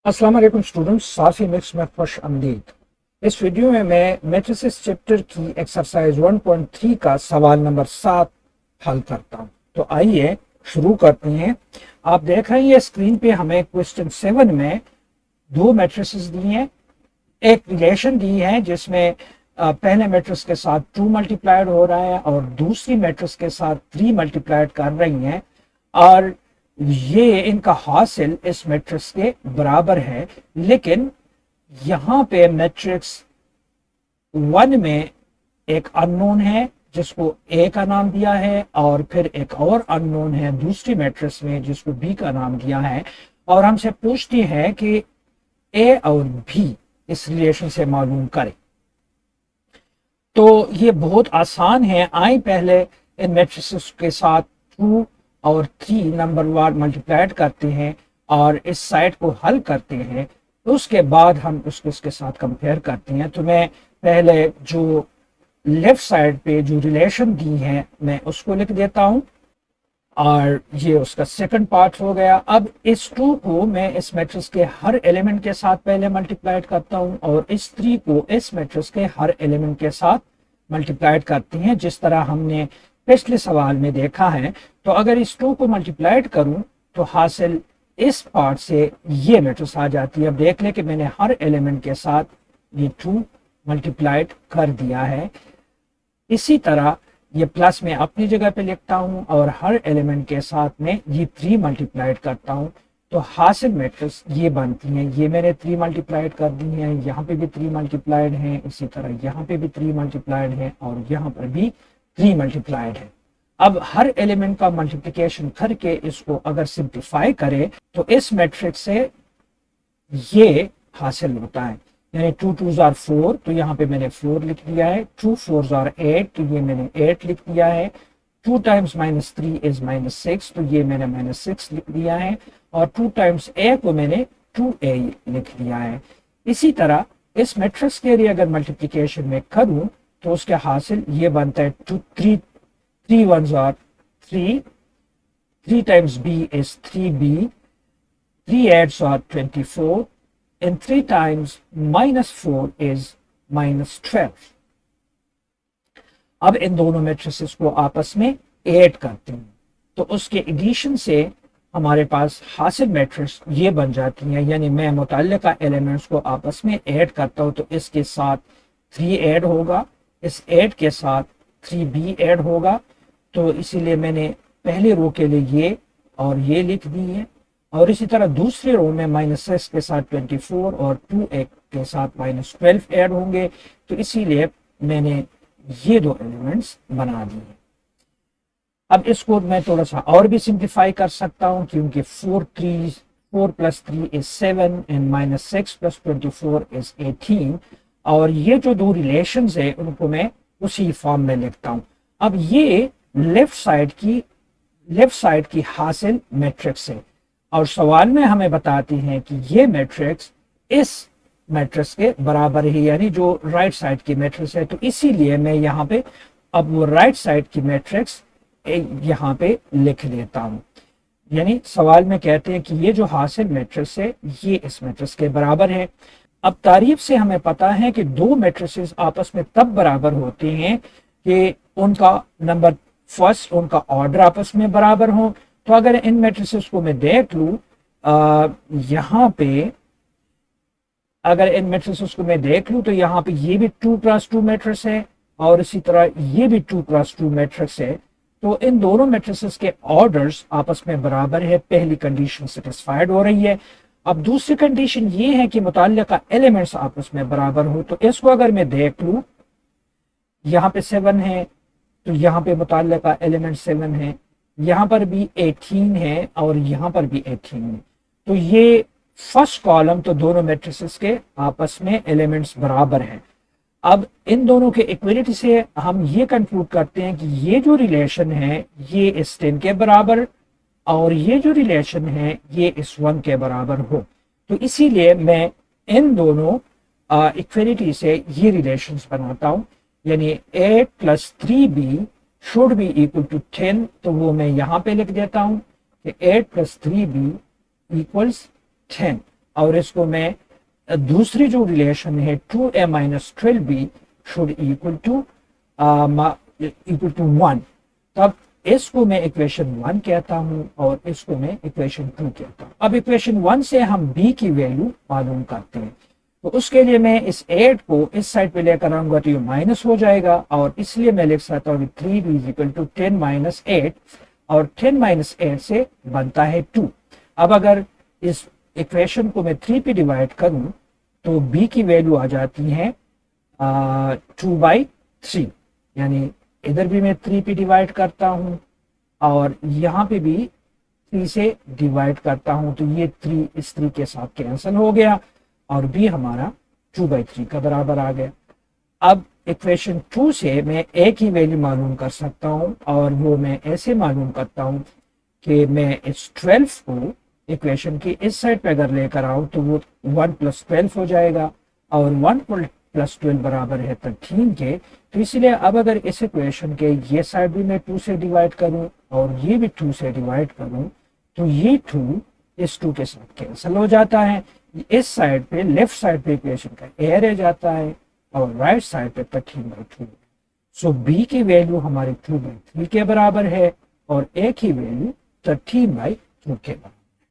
अस्सलाम वालेकुम स्टूडेंट्स, साफी मिक्स में खुश आमदीद। इस वीडियो में मैं मैट्रिसेस चैप्टर की एक्सरसाइज 1.3 का सवाल नंबर 7 हल करता हूं। तो आइए शुरू करते हैं। आप देख रहे हैं स्क्रीन पे हमें क्वेश्चन 7 में दो मैट्रिसेस दी हैं, एक रिलेशन दी है जिसमें पहले मैट्रिक्स के साथ 2 मल्टीप्लाइड हो रहा है और दूसरी मैट्रिक्स के साथ 3 मल्टीप्लाइड कर रही हैं, और ये इनका हासिल इस मैट्रिक्स के बराबर है। लेकिन यहां पे मैट्रिक्स 1 में एक अननोन है जिसको ए का नाम दिया है, और फिर एक और अननोन है दूसरी मैट्रिक्स में जिसको बी का नाम दिया है, और हमसे पूछती है कि ए और बी इस रिलेशन से मालूम करें। तो ये बहुत आसान है। आए पहले इन मैट्रिसेस के साथ 2 और 3 नंबर वार मल्टीप्लाइड करते हैं और इस साइड को हल करते हैं, तो उसके बाद हम उसको इसके साथ कंपेयर करते हैं। तो मैं पहले जो लेफ्ट साइड पे जो रिलेशन दी है मैं उसको लिख देता हूं, और ये उसका सेकंड पार्ट हो गया। अब इस 2 को मैं इस मैट्रिक्स के हर एलिमेंट के साथ पहले मल्टीप्लाइड करता हूं, और इस 3 को इस मैट्रिक्स के हर एलिमेंट के साथ मल्टीप्लाइड करते हैं, जिस तरह हमने पिछले सवाल में देखा है। तो अगर इस 2 को मल्टीप्लाइड करूं तो हासिल इस पार्ट से ये मैट्रिक्स आ जाती है। अब देख लें कि मैंने हर एलिमेंट के साथ ये 2 मल्टीप्लाइड कर दिया है। इसी तरह ये प्लस मैं अपनी जगह पे लिखता हूं और हर एलिमेंट के साथ में ये 3 मल्टीप्लाइड करता हूं, तो हासिल मैट्रिक्स ये बनती हैं। ये मैंने 3 मल्टीप्लाइड कर दी हैं, यहाँ पे भी 3 मल्टीप्लाइड हैं, इसी तरह यहाँ पे भी 3 मल्टीप्लाइड हैं, और यहाँ पर भी 3 मल्टीप्लाइड है। अब हर एलिमेंट का मल्टीप्लिकेशन करके इसको अगर सिंप्लीफाई करें तो इस मैट्रिक्स से ये हासिल होता है। यानी 2 2s are 4, तो यहाँ पे मैंने 4 लिख दिया है। 2 4s are 8, तो ये मैंने 8 लिख दिया है। 2 times -3 is -6, तो ये मैंने -6 लिख दिया है। और 2 times a को मैंने 2a लिख दिया है। इसी तरह इस मैट्रिक्स के लिए अगर मल्टीप्लिकेशन में करूं तो उसके हासिल ये बनता है 3 1s are 3, 3 times b is 3b, 3 8s are 24, and 3 times -4 is -12। अब इन दोनों मैट्रिसेस को आपस में ऐड करते हैं, तो उसके एडिशन से हमारे पास हासिल मैट्रिक्स ये बन जाती हैं। यानी मैं मुतल्लिका एलिमेंट्स को आपस में ऐड करता हूं, तो इसके साथ 3 ऐड होगा, इस 8 के साथ 3b ऐड होगा। तो इसीलिए मैंने पहली रो के लिए ये और ये लिख दी है, और इसी तरह दूसरी रो में -6 के साथ 24 और 2a के साथ -12 ऐड होंगे। तो इसीलिए मैंने ये 2 एलिमेंट्स बना दिए। अब इसको मैं थोड़ा सा और भी सिंप्लीफाई कर सकता हूं, क्योंकि 4 + 3 is 7 and -6 + 24 is 18, और ये जो 2 रिलेशंस है उनको मैं उसी फॉर्म में लिखता हूं। अब ये लेफ्ट साइड की हासिल मैट्रिक्स है, और सवाल में हमें बताती हैं कि ये मैट्रिक्स इस मैट्रिक्स के बराबर है, यानी जो राइट साइड की मैट्रिक्स है। तो इसीलिए मैं यहाँ पे अब वो राइट साइड की मैट्रिक्स यहाँ पे लिख लेता हूँ। यानी सवाल में कहते हैं कि ये जो हासिल मैट्रिक्स है ये इस मैट्रिक्स के बराबर है। अब तारीफ से हमें पता है कि 2 मैट्रिसेस आपस में तब बराबर होते हैं कि उनका नंबर फर्स्ट, उनका ऑर्डर आपस में बराबर हो। तो अगर इन मैट्रिसेस को मैं देख लूं, यहाँ पे अगर इन मैट्रिसेस को मैं देख लूं तो यहाँ पे ये भी 2 × 2 मैट्रिक्स है, और इसी तरह ये भी 2 × 2 मैट्रिक्स है। तो इन दोनों मैट्रिसेस के ऑर्डर्स आपस में बराबर है। पहली कंडीशन सेटिस्फाइड हो रही है। अब दूसरी कंडीशन ये है कि मुतल्लिका एलिमेंट्स आपस में बराबर हो। तो इसको अगर मैं देख लूं, यहाँ पे 7 है, तो यहाँ पे मुतल्लिका एलिमेंट 7 है, यहाँ पर भी 18 है, और यहाँ पर भी 18 है। तो ये फर्स्ट कॉलम, तो दोनों मैट्रिसेस के आपस में एलिमेंट्स बराबर हैं। अब इन दोनों के इक्वलिटी से हम ये कंक्लूड करते हैं कि ये जो रिलेशन है ये इस 10 के बराबर, और ये जो रिलेशन है ये इस 1 के बराबर हो। तो इसीलिए मैं इन दोनों इक्वलिटी से ये रिलेशंस बनाता हूं। यानी 8 + 3b should be equal to 10, तो वो मैं यहाँ पे लिख देता हूं कि 8 + 3b = 10। और इसको मैं दूसरी जो रिलेशन है 2a minus 12b should equal to 1, तब इसको मैं इक्वेशन 1 कहता हूं और इसको मैं इक्वेशन 2 कहता हूं। अब इक्वेशन 1 से हम b की वैल्यू मालूम करते हैं, तो उसके लिए मैं इस 8 को इस साइड पे लेकर आऊंगा तो ये माइनस हो जाएगा, और इसलिए मैं लिख सकता हूँ 3b is equal to 10 minus 8, और 10 माइनस 8 से बनता है 2। अब अगर इस इक्वेशन को मैं 3 पे डिवाइड करूं तो b की वैल्यू आ जाती है 2/3, यानी इधर भी मैं 3 पे डिवाइड करता हूं और यहाँ पे भी 3 से डिवाइड करता हूं, तो ये 3 इस 3 के साथ कैंसिल हो गया और b हमारा 2/3 का बराबर आ गया। अब इक्वेशन 2 से मैं a की वैल्यू मालूम कर सकता हूं, और वो मैं ऐसे मालूम करता हूं कि मैं इस 12 को इक्वेशन की इस साइड पे अगर लेकर आऊं तो वो 1 + 12 हो जाएगा, और 1 + 12 बराबर है 13 के। तो इसलिए अब अगर इस इक्वेशन के ये साइड भी मैं 2 से डिवाइड करूं और ये भी 2 से डिवाइड करूं तो ये 2 इस 2 के साथ कैंसिल हो जाता है। इस साइड पे लेफ्ट साइड पे इक्वेशन का a रह जाता है और राइट साइड पे 13/2। सो b की वैल्यू हमारी 2/3 के बराबर है और a की वैल्यू 13/2 के बराबर।